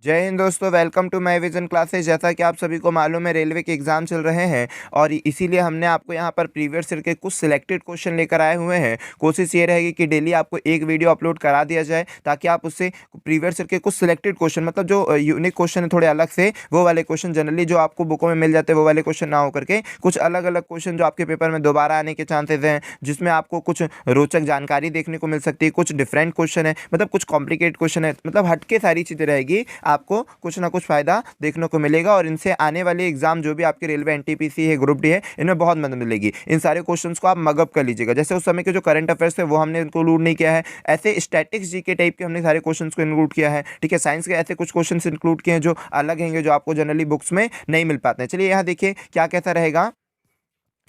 जय हिंद दोस्तों, welcome to my vision classes. जैसा कि आप सभी को मालूम है, रेलवे के एग्जाम चल रहे हैं और इसीलिए हमने आपको यहां पर प्रीवियस ईयर के कुछ सिलेक्टेड क्वेश्चन लेकर आए हुए हैं। कोशिश ये रहेगी कि डेली आपको एक वीडियो अपलोड करा दिया जाए ताकि आप उससे प्रीवियस ईयर के कुछ सिलेक्टेड क्वेश्चन, मतलब जो यूनिक क्वेश्चन है थोड़े अलग से, वो वाले क्वेश्चन जनरली जो आपको बुकों में मिल जाते हैं वो वाले क्वेश्चन ना होकर के कुछ अलग अलग क्वेश्चन जो आपके पेपर में दोबारा आने के चांसेस हैं, जिसमें आपको कुछ रोचक जानकारी देखने को मिल सकती है, कुछ डिफरेंट क्वेश्चन है, मतलब कुछ कॉम्प्लिकेटेड क्वेश्चन है, मतलब हटके सारी चीज़ें रहेगी। आपको कुछ ना कुछ फायदा देखने को मिलेगा और इनसे आने वाले एग्जाम जो भी आपके रेलवे एनटीपीसी है, ग्रुप डी है, इनमें बहुत मदद मिलेगी। इन सारे क्वेश्चंस को आप मगअप कर लीजिएगा। जैसे उस समय के जो करंट अफेयर्स है वो हमने इंक्लूड नहीं किया है, ऐसे स्टैटिक्स जीके टाइप के हमने सारे क्वेश्चंस को इंक्लूड किया है। ठीक है, साइंस के ऐसे कुछ क्वेश्चंस इंक्लूड किए हैं जो अलग हैं, जो आपको जनरली बुक्स में नहीं मिल पाते हैं। चलिए यहाँ देखिए क्या कैसा रहेगा।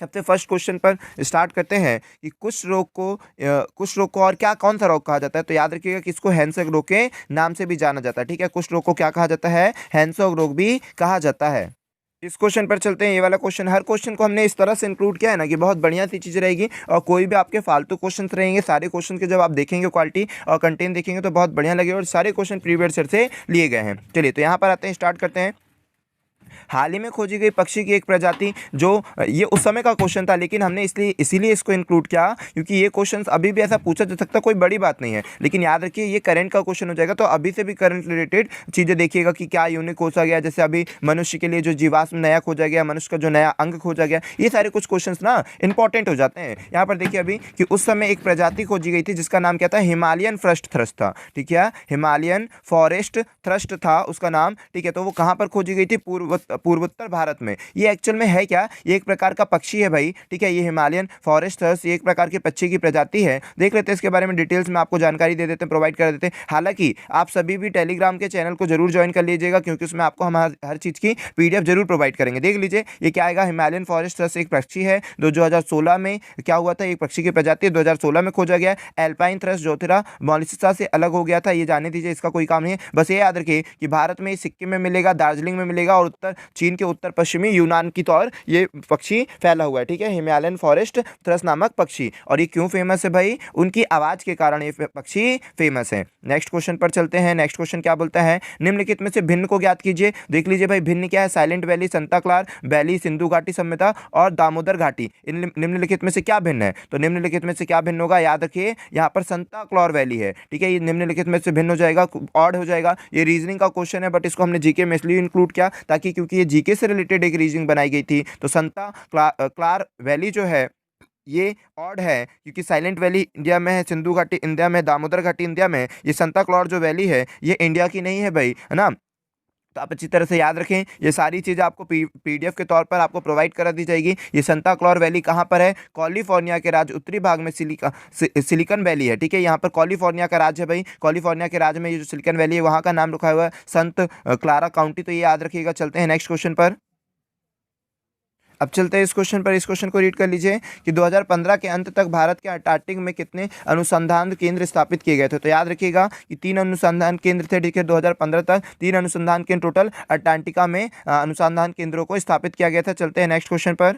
सबसे फर्स्ट क्वेश्चन पर स्टार्ट करते हैं कि कुछ रोग को और क्या कौन सा रोग कहा जाता है। तो याद रखिएगा कि इसको हैंसोक रोग के नाम से भी जाना जाता है। ठीक है, कुछ रोग को क्या कहा जाता है? हैंसोक रोग भी कहा जाता है। इस क्वेश्चन पर चलते हैं। ये वाला क्वेश्चन, हर क्वेश्चन को हमने इस तरह से इंक्लूड किया है ना कि बहुत बढ़िया सी चीज़ रहेगी और कोई भी आपके फालतू क्वेश्चंस रहेंगे, सारे क्वेश्चन के जब आप देखेंगे क्वालिटी और कंटेंट देखेंगे तो बहुत बढ़िया लगेगा और सारे क्वेश्चन प्रीवियस ईयर से लिए गए हैं। चलिए तो यहाँ पर आते हैं, स्टार्ट करते हैं। हाल ही में खोजी गई पक्षी की एक प्रजाति, जो ये उस समय का क्वेश्चन था लेकिन हमने इसीलिए इसको इंक्लूड किया क्योंकि ये क्वेश्चन अभी भी ऐसा पूछा जा सकता, कोई बड़ी बात नहीं है, लेकिन याद रखिए ये करंट का क्वेश्चन हो जाएगा। तो अभी से भी करंट रिलेटेड चीज़ें देखिएगा कि क्या यूनिक खोजा गया। जैसे अभी मनुष्य के लिए जो जीवाश्म नया खोजा गया, मनुष्य का जो नया अंग खोजा गया, ये सारे कुछ क्वेश्चन ना इंपॉर्टेंट हो जाते हैं। यहाँ पर देखिए अभी कि उस समय एक प्रजाति खोजी गई थी जिसका नाम क्या था? हिमालयन फॉरेस्ट थ्रस्ट था। ठीक है, हिमालयन फॉरेस्ट थ्रस्ट था उसका नाम। ठीक है, तो वो कहाँ पर खोजी गई थी? पूर्वोत्तर भारत में। ये एक्चुअल में है क्या? ये एक प्रकार का पक्षी है भाई। ठीक है, ये हिमालयन फॉरेस्ट थ्रस्ट ये एक प्रकार के पक्षी की प्रजाति है। देख लेते हैं इसके बारे में डिटेल्स में, आपको जानकारी दे देते हैं, प्रोवाइड कर देते हैं। हालांकि आप सभी भी टेलीग्राम के चैनल को जरूर ज्वाइन कर लीजिएगा क्योंकि उसमें आपको हम हर चीज़ की पीडीएफ जरूर प्रोवाइड करेंगे। देख लीजिए ये क्या आएगा। हिमालयन फॉरेस्ट थ्रस्ट एक पक्षी है। 2016 में क्या हुआ था? एक पक्षी की प्रजाति 2016 में खोजा गया। एल्पाइन थ्रस्ट जोथिरा मॉलिसिसा से अलग हो गया था, ये जाने दीजिए, इसका कोई काम नहीं है। बस ये याद रखिए कि भारत में सिक्किम में मिलेगा, दार्जिलिंग में मिलेगा और उत्तर चीन के उत्तर पश्चिमी यूनान की तौर ये पक्षी फैला हुआ है। ठीक है, हिमालयन फॉरेस्ट थ्रस्ट नामक पक्षी। और ये क्यों फेमस है भाई? उनकी आवाज के कारण ये पक्षी फेमस है। नेक्स्ट क्वेश्चन पर चलते हैं। नेक्स्ट क्वेश्चन क्या बोलता है? निम्नलिखित में से भिन्न को ज्ञात कीजिए। देख लीजिए भाई, भिन्न क्या है? साइलेंट वैली, संता क्लार वैली, सिंधु घाटी सभ्यता और दामोदर घाटी। इन निम्नलिखित में से क्या भिन्न है? तो निम्नलिखित में से क्या भिन्न होगा? याद रखिए यहाँ पर संता क्लॉर वैली है। ठीक है, ये निम्नलिखित में से भिन्न हो जाएगा, ऑड हो जाएगा। ये रीजनिंग का क्वेश्चन है बट इसको हमने जीके में इसलिए इंक्लूड किया ताकि क्योंकि ये जीके से रिलेटेड एक रीजनिंग बनाई गई थी। तो संता क्लार वैली जो है ये ऑड है क्योंकि साइलेंट वैली इंडिया में है, सिंधु घाटी इंडिया में, दामोदर घाटी इंडिया में। ये संता क्लॉर जो वैली है ये इंडिया की नहीं है भाई, है ना। तो आप अच्छी तरह से याद रखें, ये सारी चीज़ें आपको पीडीएफ के तौर पर आपको प्रोवाइड करा दी जाएगी। ये संता क्लॉर वैली कहाँ पर है? कैलिफोर्निया के राज्य उत्तरी भाग में सिलिकन वैली है। ठीक है, यहाँ पर कैलिफोर्निया का राज्य है भाई। कैलिफोर्निया के राज्य में ये जो सिलिकन वैली है वहाँ का नाम रखा हुआ है संत क्लारा काउंटी। तो ये याद रखिएगा। चलते हैं नेक्स्ट क्वेश्चन पर। अब चलते हैं इस क्वेश्चन पर। इस क्वेश्चन को रीड कर लीजिए कि 2015 के अंत तक भारत के अंटार्कटिक में कितने अनुसंधान केंद्र स्थापित किए गए थे। तो याद रखिएगा कि 3 अनुसंधान केंद्र थे। ठीक है, 2015 तक 3 अनुसंधान केंद्र टोटल अंटार्कटिका में अनुसंधान केंद्रों को स्थापित किया गया था। चलते हैं नेक्स्ट क्वेश्चन पर।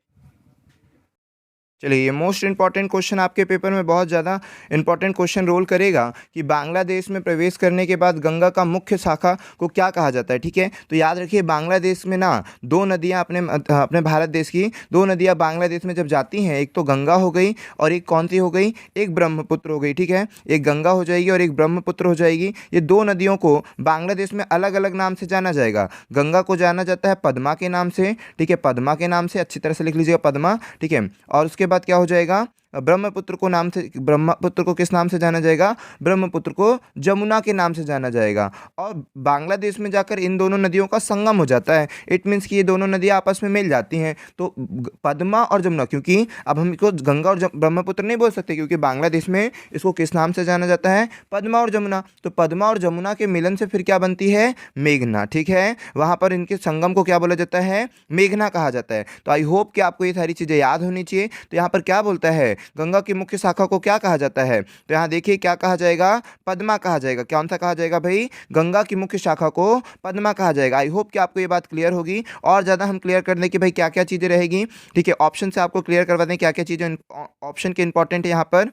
चलिए, ये मोस्ट इंपॉर्टेंट क्वेश्चन आपके पेपर में बहुत ज़्यादा इंपॉर्टेंट क्वेश्चन रोल करेगा कि बांग्लादेश में प्रवेश करने के बाद गंगा का मुख्य शाखा को क्या कहा जाता है। ठीक है, तो याद रखिए बांग्लादेश में ना दो नदियाँ अपने भारत देश की दो नदियाँ बांग्लादेश में जब जाती हैं, एक तो गंगा हो गई और एक कौन सी हो गई? एक ब्रह्मपुत्र हो गई। ठीक है, एक गंगा हो जाएगी और एक ब्रह्मपुत्र हो जाएगी। ये दो नदियों को बांग्लादेश में अलग अलग नाम से जाना जाएगा। गंगा को जाना जाता है पद्मा के नाम से। ठीक है, पद्मा के नाम से अच्छी तरह से लिख लीजिएगा, पद्मा। ठीक है, और उसके बाद क्या हो जाएगा? ब्रह्मपुत्र को किस नाम से जाना जाएगा? ब्रह्मपुत्र को जमुना के नाम से जाना जाएगा। और बांग्लादेश में जाकर इन दोनों नदियों का संगम हो जाता है। इट मीन्स कि ये दोनों नदियाँ आपस में मिल जाती हैं। तो पद्मा और जमुना, क्योंकि अब हम इसको गंगा और ब्रह्मपुत्र नहीं बोल सकते क्योंकि बांग्लादेश में इसको किस नाम से जाना जाता है? पद्मा और जमुना। तो पद्मा और जमुना के मिलन से फिर क्या बनती है? मेघना। ठीक है, वहाँ पर इनके संगम को क्या बोला जाता है? मेघना कहा जाता है। तो आई होप कि आपको ये सारी चीज़ें याद होनी चाहिए। तो यहाँ पर क्या बोलता है? गंगा की मुख्य शाखा को क्या कहा जाता है? तो यहाँ देखिए क्या कहा जाएगा? पद्मा कहा जाएगा। कौन सा कहा जाएगा भाई? गंगा की मुख्य शाखा को पद्मा कहा जाएगा। आई होप कि आपको ये बात क्लियर होगी। और ज़्यादा हम क्लियर कर दें कि भाई क्या क्या चीज़ें रहेगी। ठीक है, ऑप्शन से आपको क्लियर करवा दें क्या क्या चीज़ें ऑप्शन के इंपॉर्टेंट है यहाँ पर।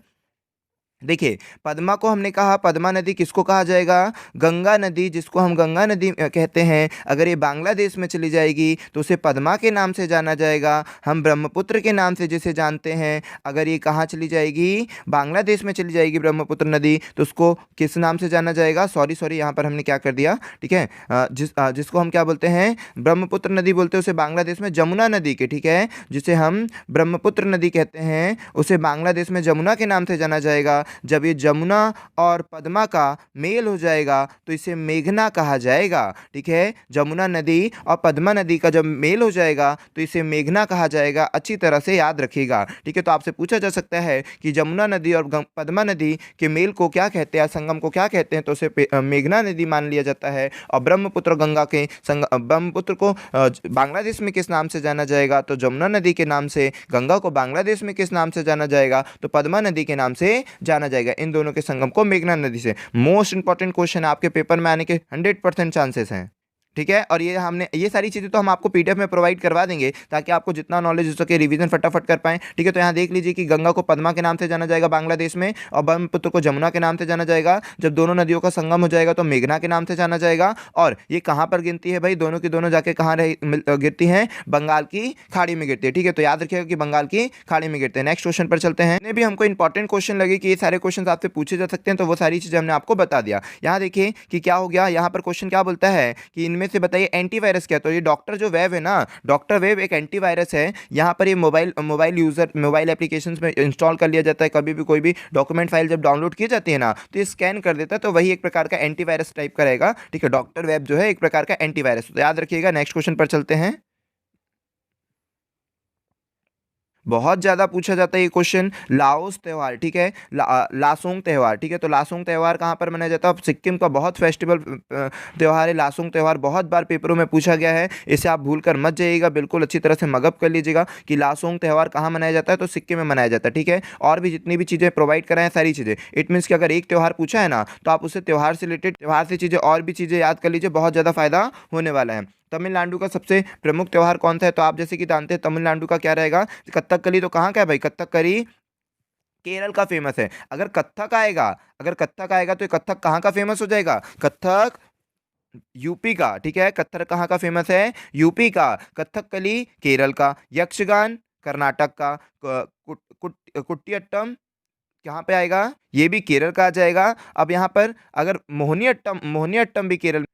देखिए, पद्मा को हमने कहा, पद्मा नदी किसको कहा जाएगा? गंगा नदी, जिसको हम गंगा नदी कहते हैं। अगर ये बांग्लादेश में चली जाएगी तो उसे पद्मा के नाम से जाना जाएगा। हम ब्रह्मपुत्र के नाम से जिसे जानते हैं। अगर ये कहाँ चली जाएगी? बांग्लादेश में चली जाएगी ब्रह्मपुत्र नदी, तो उसको किस नाम से जाना जाएगा? सॉरी यहाँ पर हमने क्या कर दिया, ठीक है। जिसको हम क्या बोलते हैं? ब्रह्मपुत्र नदी बोलते हैं उसे बांग्लादेश में जमुना नदी के, ठीक है। जिसे हम ब्रह्मपुत्र नदी कहते हैं उसे बांग्लादेश में जमुना के नाम से जाना जाएगा। जब ये जमुना और पद्मा का मेल हो जाएगा तो इसे मेघना कहा जाएगा, ठीक है। जमुना नदी और पद्मा नदी का जब मेल हो जाएगा तो इसे मेघना कहा जाएगा। अच्छी तरह से याद रखिएगा, ठीक है। तो आपसे पूछा जा सकता है कि जमुना नदी और पद्मा नदी के मेल को क्या कहते हैं, संगम को क्या कहते हैं, तो उसे मेघना नदी मान लिया जाता है। और ब्रह्मपुत्र गंगा के ब्रह्मपुत्र को बांग्लादेश में किस नाम से जाना जाएगा? तो जमुना नदी के नाम से। गंगा को बांग्लादेश में किस नाम से जाना जाएगा? तो पद्मा नदी के नाम से जाना जाएगा। इन दोनों के संगम को मेघना नदी से। मोस्ट इंपॉर्टेंट क्वेश्चन आपके पेपर में आने के 100% चांसेस हैं, ठीक है। और ये सारी चीज़ें तो हम आपको पीडीएफ में प्रोवाइड करवा देंगे ताकि आपको जितना नॉलेज हो सके रिवीजन फटाफट कर पाएं, ठीक है। तो यहाँ देख लीजिए कि गंगा को पद्मा के नाम से जाना जाएगा बांग्लादेश में, और ब्रह्मपुत्र को जमुना के नाम से जाना जाएगा। जब दोनों नदियों का संगम हो जाएगा तो मेघना के नाम से जाना जाएगा। और ये कहाँ पर गिनती है भाई? दोनों की दोनों जाके कहाँ गिरती हैं? बंगाल की खाड़ी में गिरती है, ठीक है। तो याद रखिएगा कि बंगाल की खाड़ी में गिरते हैं। नेक्स्ट क्वेश्चन पर चलते हैं। भी हमको इंपॉर्टेंट क्वेश्चन लगे कि ये सारे क्वेश्चन आपसे पूछे जा सकते हैं, तो वो सारी चीज़ें हमने आपको बता दिया। यहाँ देखिए कि क्या हो गया। यहाँ पर क्वेश्चन क्या बोलता है कि इनमें से बताइए एंटीवायरस क्या? तो ये डॉक्टर जो वेब है ना, डॉक्टर वेब एक एंटीवायरस है। यहाँ पर ये मोबाइल एप्लीकेशंस में इंस्टॉल कर लिया जाता है। कभी भी कोई भी डॉक्यूमेंट फाइल जब डाउनलोड की जाती है ना, तो ये स्कैन कर देता है। तो वही एक प्रकार का एंटीवायरस टाइप का रहेगा, ठीक है। डॉक्टर वेब जो है एक प्रकार का एंटीवायरस, तो याद रखिएगा। नेक्स्ट क्वेश्चन पर चलते हैं। बहुत ज़्यादा पूछा जाता है ये क्वेश्चन। लाओस त्यौहार, ठीक है। लासोंग त्यौहार, ठीक है। तो लासोंग त्यौहार कहाँ पर मनाया जाता है? सिक्किम का बहुत फेस्टिवल त्यौहार है लासोंग त्यौहार। बहुत बार पेपरों में पूछा गया है, इसे आप भूल कर मत जाइएगा। बिल्कुल अच्छी तरह से मगअप कर लीजिएगा कि लासोंग त्यौहार कहाँ मनाया जाता है, तो सिक्किम में मनाया जाता है, ठीक है। और भी जितनी भी चीज़ें प्रोवाइड कराएं हैं सारी चीज़ें, इट मीन्स कि अगर एक त्यौहार पूछा है ना, तो आप उससे त्यौहार से रिलेटेड त्यौहार से चीज़ें और भी चीज़ें याद कर लीजिए। बहुत ज़्यादा फायदा होने वाला है। तमिलनाडु का सबसे प्रमुख त्यौहार कौन सा है? तो आप जैसे कि जानते हैं तमिलनाडु का क्या रहेगा? कथकली। तो कहाँ का है भाई? कथकली केरल का फेमस है। अगर कथक आएगा तो ये कथक कहाँ का फेमस हो जाएगा? कथक यूपी का, ठीक है। कथक कहाँ का फेमस है? यूपी का। कथकली केरल का। यक्षगान कर्नाटक का। कुटियाट्टम कहाँ पे आएगा? ये भी केरल का आ जाएगा। अब यहाँ पर अगर मोहिनीअट्टम भी केरल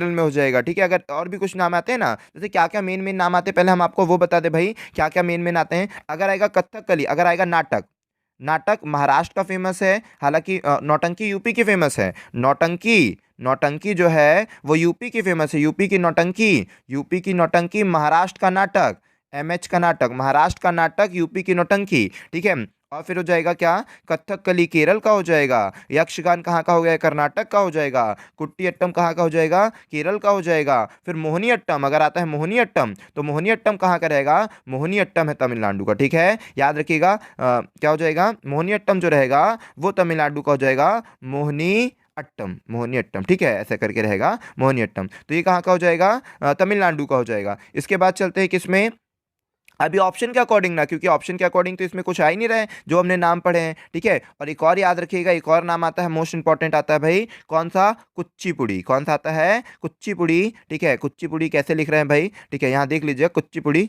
में हो जाएगा, ठीक है। अगर और भी कुछ नाम आते हैं ना, जैसे क्या क्या मेन मेन नाम आते हैं, पहले हम आपको वो बता दें भाई क्या क्या मेन मेन आते हैं। अगर आएगा कथकली, अगर आएगा नाटक, नाटक महाराष्ट्र का फेमस है। हालांकि नौटंकी यूपी की फेमस है। नौटंकी जो है वो यूपी की फेमस है। यूपी की नौटंकी, महाराष्ट्र का नाटक, एमएच का नाटक, महाराष्ट्र का नाटक, यूपी की नौटंकी, ठीक है। और फिर हो जाएगा क्या? कथकली केरल का हो जाएगा। यक्षगान कहाँ का हो गया? कर्नाटक का हो जाएगा। कुट्टियट्टम कहाँ का हो जाएगा? केरल का हो जाएगा। फिर मोहिनीअट्टम अगर आता है, मोहिनीअट्टम, तो मोहिनीअट्टम कहाँ का रहेगा? मोहिनीअट्टम है तमिलनाडु का, ठीक है। याद रखिएगा क्या हो जाएगा? मोहिनीअट्टम जो रहेगा वो तमिलनाडु का हो जाएगा। मोहिनीअट्टम, ठीक है। ऐसा करके रहेगा मोहिनीअट्टम। तो ये कहाँ का हो जाएगा? तमिलनाडु का हो जाएगा। इसके बाद चलते हैं किसमें? अभी ऑप्शन के अकॉर्डिंग ना, क्योंकि ऑप्शन के अकॉर्डिंग तो इसमें कुछ आ ही नहीं रहा है जो हमने नाम पढ़े हैं, ठीक है। और एक और याद रखिएगा, एक और नाम आता है, मोस्ट इंपॉर्टेंट आता है भाई, कौन सा? कुचिपुड़ी। कौन सा आता है? कुचिपुड़ी, ठीक है। कुचिपुड़ी कैसे लिख रहे हैं भाई? ठीक है, यहाँ देख लीजिए कुचिपुड़ी,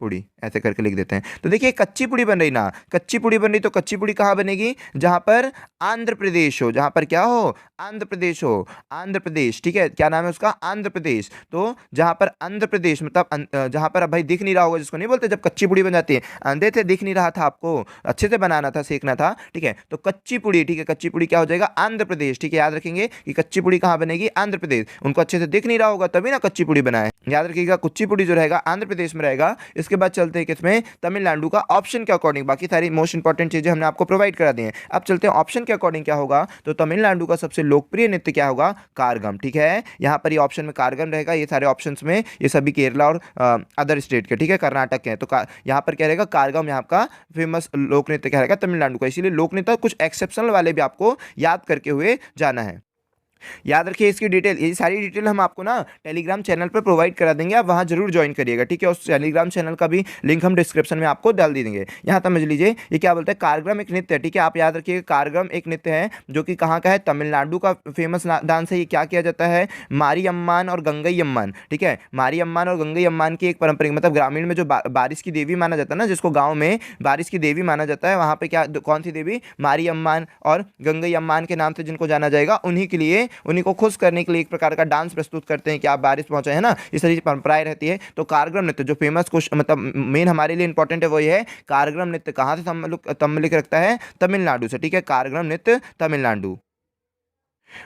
पुड़ी ऐसे करके लिख देते हैं। तो देखिए कच्ची पुड़ी बन रही ना, कच्ची पुड़ी बन रही, तो कच्ची पुड़ी कहाँ बनेगी? जहां पर आंध्र प्रदेश हो, जहां पर क्या हो? आंध्र प्रदेश हो। आंध्र प्रदेश, ठीक है। क्या नाम है उसका? आंध्र प्रदेश। तो जहां पर आंध्र प्रदेश मतलब जहां पर अब भाई दिख नहीं रहा होगा, जिसको नहीं बोलते जब कच्ची पुड़ी बन जाती है, अंधे थे दिख नहीं रहा था आपको, अच्छे से बनाना था, सेकना था, ठीक है। तो कच्ची पुड़ी, ठीक है, कच्ची पुड़ी क्या हो जाएगा? आंध्र प्रदेश, ठीक है। याद रखेंगे कि कच्ची पुड़ी कहाँ बनेगी? आंध्र प्रदेश। उनको अच्छे से दिख नहीं रहा होगा तभी ना कच्ची पुड़ी बनाए। याद रखिएगा कुच्ची पुड़ी जो रहेगा आंध्र प्रदेश में रहेगा। इसके बाद चलते हैं किसमें? तमिलनाडु का ऑप्शन के अकॉर्डिंग। बाकी सारी मोस्ट इंपॉर्टेंट चीजें हमने आपको प्रोवाइड करा दी हैं। अब चलते हैं ऑप्शन के अकॉर्डिंग क्या होगा। तो तमिलनाडु का सबसे लोकप्रिय नृत्य क्या होगा? कारगम, ठीक है। यहाँ पर ये ऑप्शन में कारगम रहेगा। ये सारे ऑप्शंस में ये सभी केरला और अदर स्टेट के, ठीक है, कर्नाटक के हैं। तो यहाँ पर क्या रहेगा? कारगम यहाँ का फेमस लोक नृत्य क्या रहेगा? तमिलनाडु का। इसीलिए लोक नृत्य कुछ एक्सेप्शनल वाले भी आपको याद करके हुए जाना है। याद रखिए इसकी डिटेल, ये सारी डिटेल हम आपको ना टेलीग्राम चैनल पर प्रोवाइड करा देंगे, आप वहाँ जरूर ज्वाइन करिएगा, ठीक है। उस टेलीग्राम चैनल का भी लिंक हम डिस्क्रिप्शन में आपको डाल दी देंगे। यहाँ समझ लीजिए ये क्या बोलते हैं, कारग्रम एक नृत्य है, ठीक है। आप याद रखिए कारग्रम एक नृत्य है जो कि कहाँ का है, तमिलनाडु का फेमस डांस है। ये क्या किया जाता है, मारी अम्मान और गंगई अम्मान, ठीक है। मारी अम्मान और गंगई अम्मान की एक पारंपरिक, मतलब ग्रामीण में जो बारिश की देवी माना जाता है ना, जिसको गाँव में बारिश की देवी माना जाता है, वहाँ पे क्या कौन सी देवी, मारी अम्मान और गंगई अम्मान के नाम से जिनको जाना जाएगा, उन्हीं के लिए, उन्हीं को खुश करने के लिए एक प्रकार का डांस प्रस्तुत करते हैं कि आप बारिश पहुंचे, है ना। इस तरह की परंपराएं रहती है। तो कारग्रम नृत्य जो फेमस क्वेश्चन, मतलब मेन हमारे लिए इंपॉर्टेंट है, वो ये है कारग्रम नृत्य कहाँ से सम्मिलित रखता है, तमिलनाडु से, ठीक है। कारग्रम नृत्य तमिलनाडु।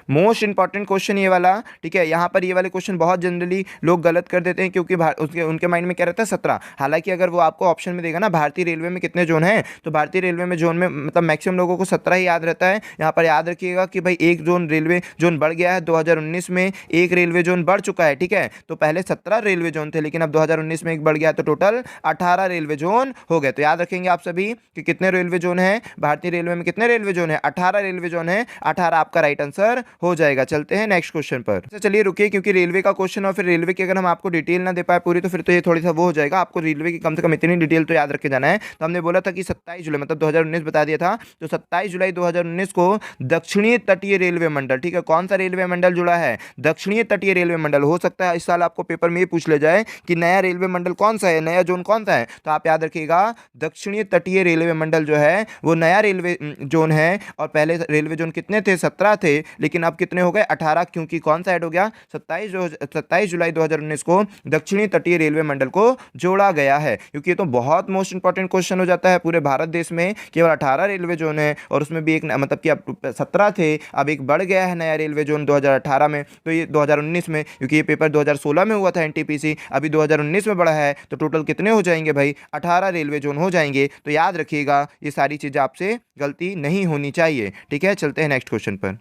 मोस्ट इंपॉर्टेंट क्वेश्चन ये वाला, ठीक है। यहाँ पर ये वाले क्वेश्चन बहुत जनरली लोग गलत कर देते हैं, क्योंकि उनके माइंड में क्या रहता है, 17। हालांकि अगर वो आपको ऑप्शन में देगा ना भारतीय रेलवे में कितने जोन हैं, तो भारतीय रेलवे में जोन में मतलब मैक्सिमम लोगों को 17 ही याद रहता है। यहाँ पर याद रखिएगा कि भाई एक जोन रेलवे जोन बढ़ गया है, 2019 में एक रेलवे जोन बढ़ चुका है, ठीक है। तो पहले 17 रेलवे जोन थे, लेकिन अब 2019 में एक बढ़ गया, तो टोटल 18 रेलवे जोन हो गए। तो याद रखेंगे आप सभी कि कितने रेलवे जोन है, भारतीय रेलवे में कितने रेलवे जोन है, 18 रेलवे जोन है। 18 आपका राइट आंसर हो जाएगा। चलते हैं नेक्स्ट क्वेश्चन पर। तो चलिए रुकिए, क्योंकि रेलवे का क्वेश्चन और फिर रेलवे की अगर हम आपको डिटेल ना दे पाए पूरी, तो फिर तो ये थोड़ी सा वो हो जाएगा। आपको रेलवे की कम से कम इतनी डिटेल तो याद रखे जाना है। तो हमने बोला था कि 27 जुलाई मतलब 2019 बता दिया था, तो 27 जुलाई 2019 को दक्षिणी तटीय रेलवे मंडल, ठीक है। कौन सा रेलवे मंडल जुड़ा है, दक्षिणी तटीय रेलवे मंडल। हो सकता है इस साल आपको पेपर में ये पूछ ले जाए कि नया रेलवे मंडल कौन सा है, नया जोन कौन सा है, तो आप याद रखिएगा दक्षिणी तटीय रेलवे मंडल जो है वो नया रेलवे जोन है। और पहले रेलवे जोन कितने थे, 17 थे, लेकिन अब कितने हो गए, 18, क्योंकि कौन सा ऐड हो गया, 27 जुलाई 2019 को दक्षिणी तटीय रेलवे मंडल को जोड़ा गया है। क्योंकि ये तो बहुत मोस्ट इंपॉर्टेंट क्वेश्चन हो जाता है, पूरे भारत देश में केवल 18 रेलवे जोन है, और उसमें भी एक मतलब कि अब 17 थे, अब एक बढ़ गया है नया रेलवे जोन 2018 में। तो ये 2019 में, क्योंकि ये पेपर 2016 में हुआ था एनटीपीसी, अभी 2019 में बढ़ा है, तो टोटल कितने हो जाएंगे भाई, 18 रेलवे जोन हो जाएंगे। तो याद रखिएगा ये सारी चीज़ें आपसे गलती नहीं होनी चाहिए, ठीक है। चलते हैं नेक्स्ट क्वेश्चन पर।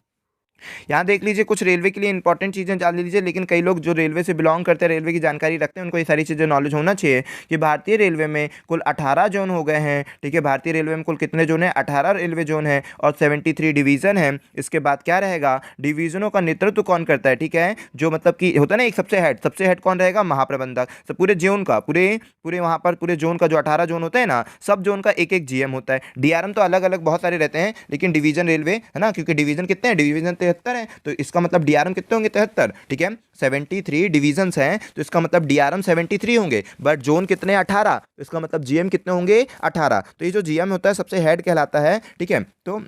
यहाँ देख लीजिए कुछ रेलवे के लिए इंपॉर्टेंट चीज़ें जान लीजिए, लेकिन कई लोग जो रेलवे से बिलोंग करते हैं, रेलवे की जानकारी रखते हैं, उनको ये सारी चीज़ें नॉलेज होना चाहिए कि भारतीय रेलवे में कुल 18 जोन हो गए हैं, ठीक है। भारतीय रेलवे में कुल कितने जोन है, 18 रेलवे जोन है और 73 डिवीज़न है। इसके बाद क्या रहेगा, डिवीज़नों का नेतृत्व कौन करता है, ठीक है। जो मतलब कि होता है ना एक सबसे हेड कौन रहेगा, महाप्रबंधक। तो पूरे जोन का पूरे वहाँ पर पूरे जोन का जो 18 जोन होता है ना, सब जोन का एक एक जीएम होता है। डीआरएम तो अलग अलग बहुत सारे रहते हैं, लेकिन डिवीजन रेलवे है ना, क्योंकि डिवीजन कितने हैं, डिवीजन 73 है, तो इसका मतलब डीआरएम कितने होंगे, 73, ठीक है। 73 डिवीजन्स हैं, तो इसका मतलब डीआरएम 73 होंगे, बट जोन कितने, 18, तो इसका मतलब जीएम कितने होंगे, 18। तो ये जो जीएम होता है सबसे हेड कहलाता है, ठीक है। तो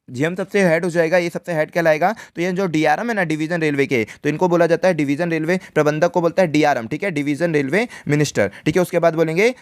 जीएम सबसे हेड हो जाएगा, ये सबसे हेड कहलाएगा। तो ये जो डीआरएम है ना डिवीजन रेलवे के, तो इनको बोला जाता है डिवीजन रेलवे प्रबंधक को बोलता है डीआरएम, ठीक है, डिवीजन रेलवे मिनिस्टर, ठीक है। उसके बाद बोलेंगे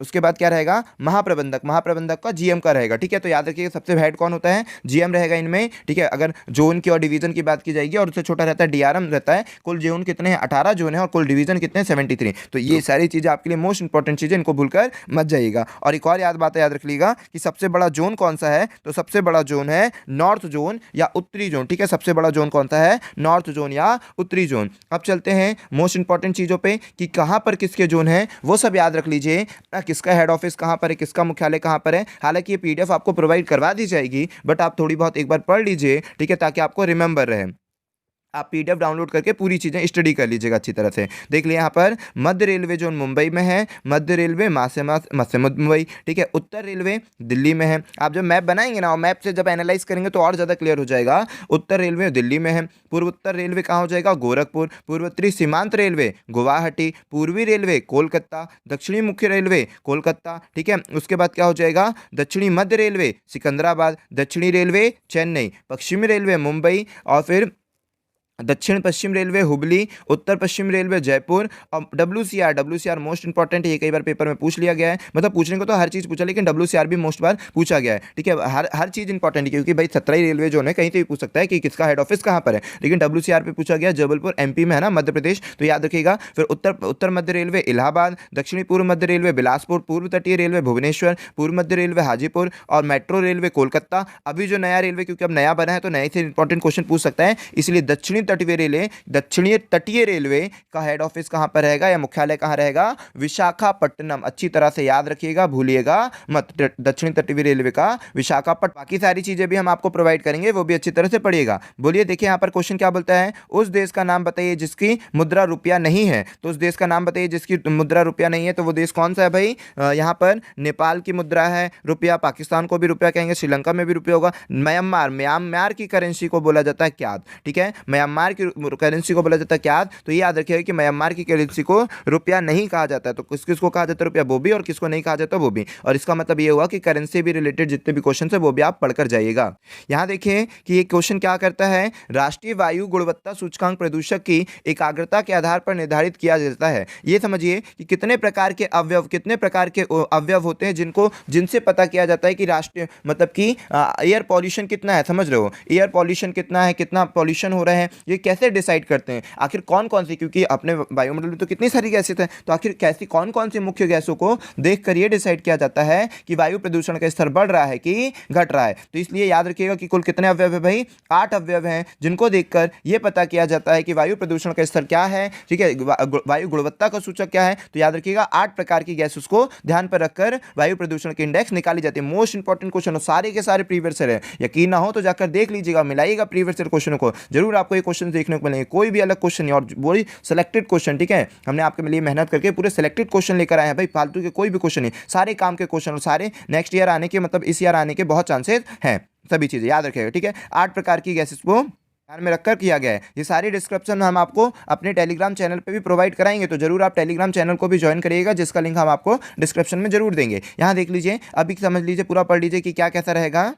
उसके बाद क्या रहेगा, महाप्रबंधक का जीएम का रहेगा, ठीक है। तो याद रखिए सबसे हेड कौन होता है, जीएम रहेगा इनमें, ठीक है। अगर जोन की और डिवीजन की बात की जाएगी, और उससे छोटा रहता है डीआरएम रहता है। कुल जोन कितने हैं, 18 जोन है, और कुल डिवीजन कितने हैं, 73। तो ये सारी चीज़ें आपके लिए मोस्ट इंपॉर्टेंट चीज़ें, इनको भूलकर मत जाइएगा। और एक और बात याद रख लीजिएगा कि सबसे बड़ा जोन कौन सा है, तो सबसे बड़ा जोन है नॉर्थ जोन या उत्तरी जोन, ठीक है। सबसे बड़ा जोन कौन सा है, नॉर्थ जोन या उत्तरी जोन। अब चलते हैं मोस्ट इंपॉर्टेंट चीज़ों पर कि कहाँ पर किसके जोन है, वो सब याद रख लीजिए। किसका हेड ऑफिस कहाँ पर है, किसका मुख्यालय कहाँ पर है। हालांकि ये पीडीएफ आपको प्रोवाइड करवा दी जाएगी, बट आप थोड़ी बहुत एक बार पढ़ लीजिए, ठीक है, ताकि आपको रिमेंबर रहे। आप पीडीएफ डाउनलोड करके पूरी चीज़ें स्टडी कर लीजिएगा अच्छी तरह से। देख लिया यहाँ पर मध्य रेलवे जोन मुंबई में है, मध्य रेलवे मध्य मुंबई, ठीक है। उत्तर रेलवे दिल्ली में है। आप जब मैप बनाएंगे ना, और मैप से जब एनालाइज करेंगे तो और ज़्यादा क्लियर हो जाएगा। उत्तर रेलवे दिल्ली में है। पूर्वोत्तर रेलवे कहाँ हो जाएगा, गोरखपुर। पूर्वोत्तरी सीमांत रेलवे गुवाहाटी। पूर्वी रेलवे कोलकाता। दक्षिणी मुख्य रेलवे कोलकाता, ठीक है। उसके बाद क्या हो जाएगा, दक्षिणी मध्य रेलवे सिकंदराबाद। दक्षिणी रेलवे चेन्नई। पश्चिमी रेलवे मुंबई, और फिर दक्षिण पश्चिम रेलवे हुबली। उत्तर पश्चिम रेलवे जयपुर। और डब्ल्यूसीआर मोस्ट इंपॉर्टेंट है, ये कई बार पेपर में पूछ लिया गया है। मतलब पूछने को तो हर चीज़ पूछा, लेकिन डब्ल्यूसीआर भी मोस्ट बार पूछा गया है, ठीक है। हर चीज़ इंपॉर्टेंट है, क्योंकि भाई 17 रेलवे जोन है, कहीं से भी पूछ सकता है कि किसका हेड ऑफिस कहाँ पर है, लेकिन डब्ल्यूसीआर पे पूछा गया जबलपुर एमपी में है ना, मध्य प्रदेश, तो याद रखिएगा। फिर उत्तर मध्य रेलवे इलाहाबाद। दक्षिणी पूर्व मध्य रेलवे बिलासपुर। पूर्व तटीय रेलवे भुवनेश्वर। पूर्व मध्य रेलवे हाजीपुर। और मेट्रो रेलवे कोलकाता। अभी जो नया रेलवे, क्योंकि अब नया बना है तो नए से इंपॉर्टेंट क्वेश्चन पूछ सकता है, इसलिए दक्षिणी दक्षिणी तटीय रेलवे का हेड ऑफिस कहां पर रहेगा या मुख्यालय कहां रहेगा? विशाखापट्टनम। अच्छी तरह से याद रखिएगा, भूलिएगा मत। दक्षिणी तटीय रेलवे का विशाखापट्टनम। बाकी सारी चीजें भी हम आपको प्रोवाइड करेंगे, वो भी अच्छी तरह से पढ़िएगा। बोलिए, देखिए यहां पर क्वेश्चन क्या बोलता है, उस देश का नाम बताइए जिसकी मुद्रा रुपया नहीं है। तो उस देश का नाम बताइए जिसकी मुद्रा रुपया नहीं है, तो वो देश कौन सा है भाई? यहां पर नेपाल की मुद्रा है रुपया, पाकिस्तान को भी रुपया कहेंगे, श्रीलंका में भी रुपया होगा। म्यांमार की करेंसी को बोला जाता है क्याद। ठीक है, म्यांमार की करेंसी को बोला जाता है क्याद। तो ये याद रखिएगा कि म्यांमार की करेंसी को रुपया नहीं कहा जाता है। तो किसको कहा जाता है रुपया? वो भी, और किसको नहीं कहा जाता वो भी। और इसका मतलब ये हुआ कि करेंसी भी रिलेटेड जितने भी क्वेश्चन है वो भी आप पढ़कर जाइएगा। यहां देखिए कि ये क्वेश्चन क्या करता है, राष्ट्रीय वायु गुणवत्ता सूचकांक प्रदूषक की एकाग्रता के आधार पर निर्धारित किया जाता है। ये समझिए कि कितने प्रकार के अवयव होते हैं जिनसे पता किया जाता है कि राष्ट्रीय मतलब कि एयर पॉल्यूशन कितना है। समझ रहे हो, एयर पॉल्यूशन कितना है, कितना पॉल्यूशन हो रहा है, ये कैसे डिसाइड करते हैं? आखिर कौन कौन सी, क्योंकि अपने वायुमंडल में तो कितनी सारी गैसें हैं, तो आखिर कैसी कौन कौन सी मुख्य गैसों को देखकर ये डिसाइड किया जाता है कि वायु प्रदूषण का स्तर बढ़ रहा है कि घट रहा है। तो इसलिए याद रखिएगा कि कुल कितने अवयव है भाई? 8 अवयव हैं, जिनको देखकर यह पता किया जाता है कि वायु प्रदूषण का स्तर क्या है। ठीक है, वायु गुणवत्ता का सूचक क्या है? तो याद रखिएगा 8 प्रकार की गैसेस को ध्यान पर रखकर वायु प्रदूषण की इंडेक्स निकाली जाती है। मोस्ट इंपॉर्टेंट क्वेश्चन, सारे के सारे प्रीवियस ईयर है। यकीन ना हो तो जाकर देख लीजिएगा, मिलाइएगा प्रीवियस ईयर क्वेश्चनों को, जरूर आपको ये क्वेश्चन देखने को मिलेंगे। कोई भी अलग क्वेश्चन नहीं, और वही सिलेक्टेड क्वेश्चन। ठीक है, हमने आपके लिए मेहनत करके पूरे सिलेक्टेड क्वेश्चन लेकर आए हैं भाई, फालतू के कोई भी क्वेश्चन नहीं, सारे काम के क्वेश्चन, और सारे नेक्स्ट ईयर आने के मतलब इस ईयर आने के बहुत चांसेस हैं। सभी चीजें याद रखिएगा। ठीक है, 8 प्रकार की गैसेस को ध्यान में रखकर किया गया है। ये सारी डिस्क्रिप्शन हम आपको अपने टेलीग्राम चैनल पे भी प्रोवाइड कराएंगे, तो जरूर आप टेलीग्राम चैनल को भी ज्वाइन करिएगा, जिसका लिंक हम आपको डिस्क्रिप्शन में जरूर देंगे। यहाँ देख लीजिए, अभी समझ लीजिए, पूरा पढ़ लीजिए कि क्या कैसा रहेगा।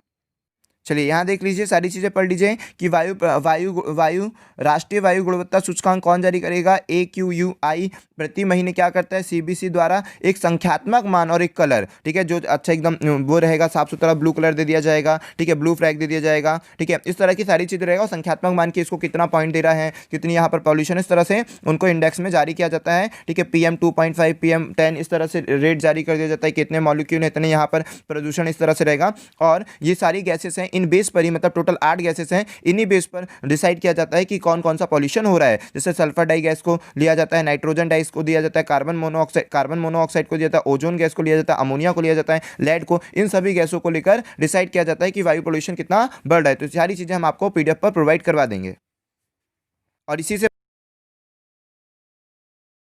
चलिए यहाँ देख लीजिए, सारी चीज़ें पढ़ लीजिए कि वायु राष्ट्रीय वायु गुणवत्ता सूचकांक कौन जारी करेगा? AQUI प्रति महीने क्या करता है? CBC द्वारा एक संख्यात्मक मान और एक कलर। ठीक है, जो अच्छा एकदम वो रहेगा, साफ सुथरा ब्लू कलर दे दिया जाएगा। ठीक है, ब्लू फ्लैग दे दिया जाएगा। ठीक है, इस तरह की सारी चीज़ें रहेगा। और संख्यात्मक मान की इसको कितना पॉइंट दे रहा है, कितनी यहाँ पर पॉल्यूशन, इस तरह से उनको इंडेक्स में जारी किया जाता है। ठीक है, PM 2.5 PM 10 इस तरह से रेट जारी कर दिया जाता है, कितने मॉलिक्यूल है इतने यहाँ पर प्रदूषण, इस तरह से रहेगा। और ये सारी गैसेस हैं, इन बेस पर ही, मतलब टोटल 8 गैसेस हैं, इन्हीं बेस पर डिसाइड किया जाता है कि कौन कौन सा पॉल्यूशन हो रहा है। जैसे सल्फर डाई गैस को लिया जाता है, नाइट्रोजन डाइस को दिया जाता है, कार्बन मोनोऑक्साइड को दिया जाता है, ओजोन गैस को लिया जाता है, अमोनिया को लिया जाता है, लेड को, इन सभी गैसों को लेकर डिसाइड किया जाता है कि वायु पोल्यूशन कितना बढ़ रहा है। तो सारी चीजें हम आपको PDF पर प्रोवाइड करवा देंगे। और इसी से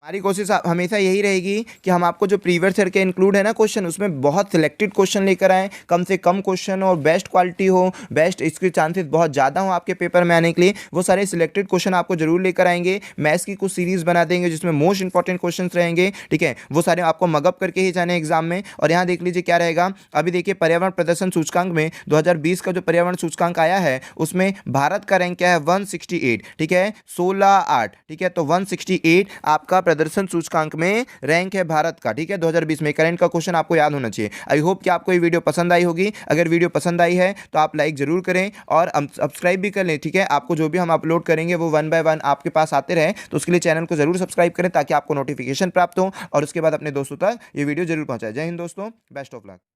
हमारी कोशिश हमेशा यही रहेगी कि हम आपको जो प्रीवियस ईयर के इंक्लूड है ना क्वेश्चन, उसमें बहुत सिलेक्टेड क्वेश्चन लेकर आएँ, कम से कम क्वेश्चन और बेस्ट क्वालिटी हो, बेस्ट इसके चांसेस बहुत ज़्यादा हो आपके पेपर में आने के लिए। वो सारे सिलेक्टेड क्वेश्चन आपको जरूर लेकर आएंगे। मैथ्स की कुछ सीरीज़ बना देंगे जिसमें मोस्ट इंपॉर्टेंट क्वेश्चन रहेंगे। ठीक है, वो सारे आपको मगअप करके ही जाने एग्जाम में। और यहाँ देख लीजिए क्या रहेगा। अभी देखिए, पर्यावरण प्रदर्शन सूचकांक में 2020 का जो पर्यावरण सूचकांक आया है, उसमें भारत का रैंक क्या है? 168। ठीक है, 16/8। ठीक है, तो 168 आपका प्रदर्शन सूचकांक में रैंक है भारत का। ठीक है, 2020 में करंट का क्वेश्चन आपको याद होना चाहिए। आई होप कि आपको ये वीडियो पसंद आई होगी। अगर वीडियो पसंद आई है तो आप लाइक जरूर करें और सब्सक्राइब भी कर लें। ठीक है, आपको जो भी हम अपलोड करेंगे वो 1 by 1 आपके पास आते रहे, तो उसके लिए चैनल को जरूर सब्सक्राइब करें ताकि आपको नोटिफिकेशन प्राप्त हो और उसके बाद अपने दोस्तों तक ये वीडियो जरूर पहुंचाएं। जय हिंद दोस्तों, बेस्ट ऑफ लक।